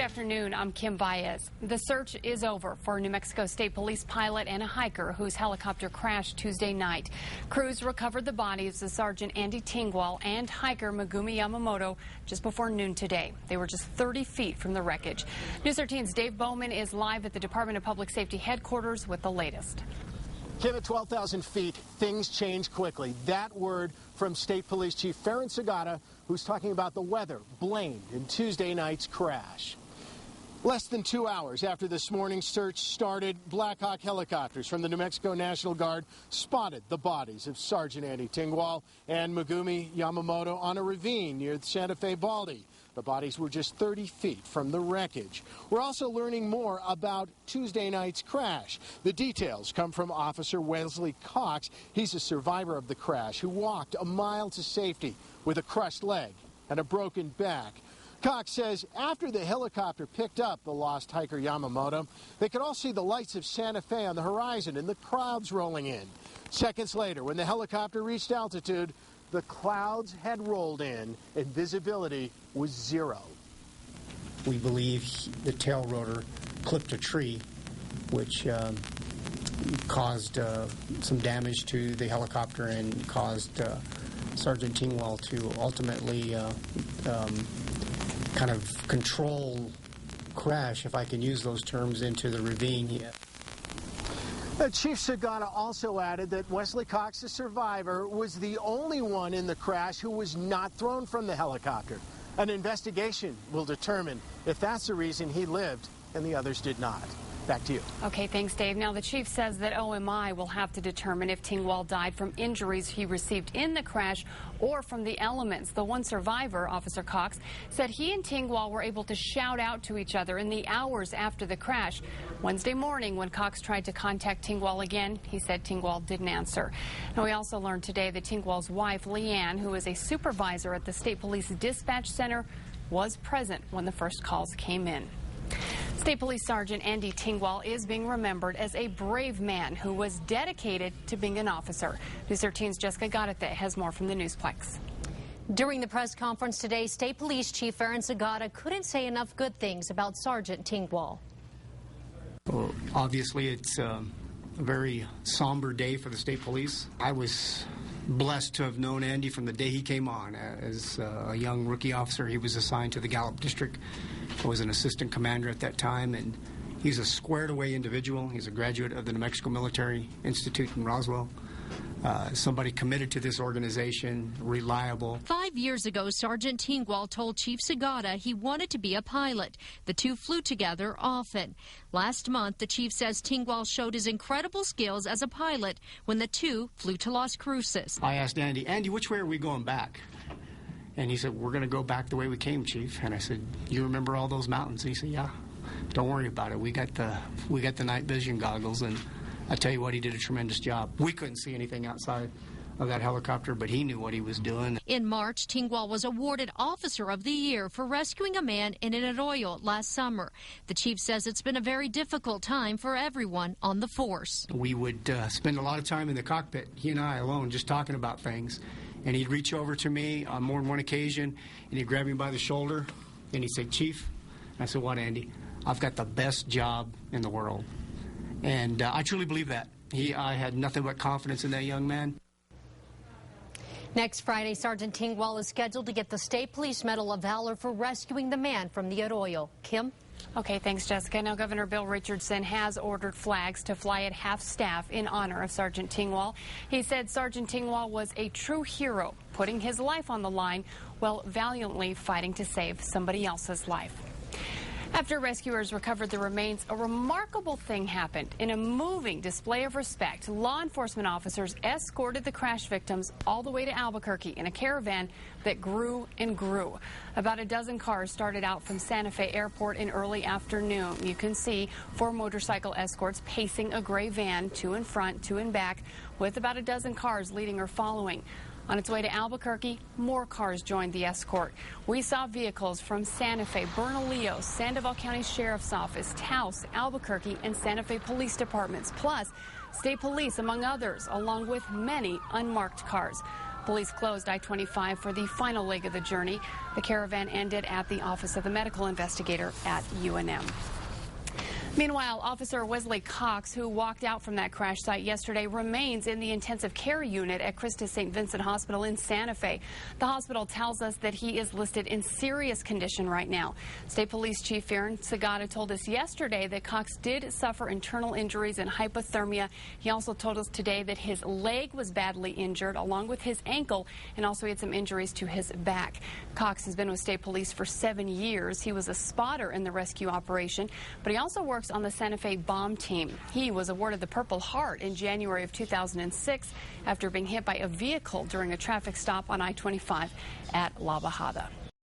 afternoon, I'm Kim Baez. The search is over for a New Mexico State Police pilot and a hiker whose helicopter crashed Tuesday night. Crews recovered the bodies of Sergeant Andy Tingwall and hiker Megumi Yamamoto just before noon today. They were just 30 feet from the wreckage. News 13's Dave Bowman is live at the Department of Public Safety headquarters with the latest. Kim, at 12,000 feet, things change quickly. That word from State Police Chief Faron Segotta, who's talking about the weather blamed in Tuesday night's crash. Less than 2 hours after this morning's search started, Black Hawk helicopters from the New Mexico National Guard spotted the bodies of Sergeant Andy Tingwall and Megumi Yamamoto on a ravine near the Santa Fe Baldy. The bodies were just 30 feet from the wreckage. We're also learning more about Tuesday night's crash. The details come from Officer Wesley Cox. He's a survivor of the crash who walked a mile to safety with a crushed leg and a broken back. Cox says after the helicopter picked up the lost hiker Yamamoto, they could all see the lights of Santa Fe on the horizon and the crowds rolling in. Seconds later, when the helicopter reached altitude, the clouds had rolled in and visibility was zero. We believe the tail rotor clipped a tree, which caused some damage to the helicopter and caused Sergeant Tingwall to ultimately kind of control crash, if I can use those terms, into the ravine. Chief Segotta also added that Wesley Cox, the survivor, was the only one in the crash who was not thrown from the helicopter. An investigation will determine if that's the reason he lived and the others did not. Back to you. Okay, thanks, Dave. Now, the chief says that OMI will have to determine if Tingwall died from injuries he received in the crash or from the elements. The one survivor, Officer Cox, said he and Tingwall were able to shout out to each other in the hours after the crash. Wednesday morning, when Cox tried to contact Tingwall again, he said Tingwall didn't answer. Now, we also learned today that Tingwall's wife, Leanne, who is a supervisor at the State Police Dispatch Center, was present when the first calls came in. State Police Sergeant Andy Tingwall is being remembered as a brave man who was dedicated to being an officer. News 13's Jessica Gaddate has more from the Newsplex. During the press conference today, State Police Chief Faron Segotta couldn't say enough good things about Sergeant Tingwall. Well, obviously, it's a very somber day for the State Police. I was blessed to have known Andy from the day he came on. As a young rookie officer, he was assigned to the Gallup District. I was an assistant commander at that time, and he's a squared-away individual. He's a graduate of the New Mexico Military Institute in Roswell. Somebody committed to this organization, reliable. 5 years ago, Sergeant Tingwall told Chief Segotta he wanted to be a pilot. The two flew together often. Last month, the chief says Tingwall showed his incredible skills as a pilot when the two flew to Las Cruces. I asked Andy, which way are we going back? And he said, we're going to go back the way we came, Chief. And I said, you remember all those mountains? And he said, yeah, don't worry about it. We got the night vision goggles, and I tell you what, he did a tremendous job. We couldn't see anything outside of that helicopter, but he knew what he was doing. In March, Tingwall was awarded Officer of the Year for rescuing a man in an arroyo last summer. The chief says it's been a very difficult time for everyone on the force. We would spend a lot of time in the cockpit, he and I alone, just talking about things. And he'd reach over to me on more than one occasion, and he'd grab me by the shoulder, and he'd say, Chief. I said, what, Andy? I've got the best job in the world. And I truly believe that. I had nothing but confidence in that young man. Next Friday, Sergeant Tingwall is scheduled to get the State Police Medal of Valor for rescuing the man from the arroyo. Kim? Okay, thanks, Jessica. Now, Governor Bill Richardson has ordered flags to fly at half-staff in honor of Sergeant Tingwall. He said Sergeant Tingwall was a true hero, putting his life on the line while valiantly fighting to save somebody else's life. After rescuers recovered the remains, a remarkable thing happened. In a moving display of respect, law enforcement officers escorted the crash victims all the way to Albuquerque in a caravan that grew and grew. About a dozen cars started out from Santa Fe Airport in early afternoon. You can see 4 motorcycle escorts pacing a gray van, 2 in front, 2 in back, with about a dozen cars leading or following. On its way to Albuquerque, more cars joined the escort. We saw vehicles from Santa Fe, Bernalillo, Sandoval County Sheriff's Office, Taos, Albuquerque, and Santa Fe Police Departments, plus State Police, among others, along with many unmarked cars. Police closed I-25 for the final leg of the journey. The caravan ended at the office of the medical investigator at UNM. Meanwhile, Officer Wesley Cox, who walked out from that crash site yesterday, remains in the intensive care unit at Christus St. Vincent Hospital in Santa Fe. The hospital tells us that he is listed in serious condition right now. State Police Chief Faron Segotta told us yesterday that Cox did suffer internal injuries and hypothermia. He also told us today that his leg was badly injured, along with his ankle, and also he had some injuries to his back. Cox has been with State Police for 7 years. He was a spotter in the rescue operation, but he also works on the Santa Fe bomb team. He was awarded the Purple Heart in January of 2006 after being hit by a vehicle during a traffic stop on I-25 at La Bajada.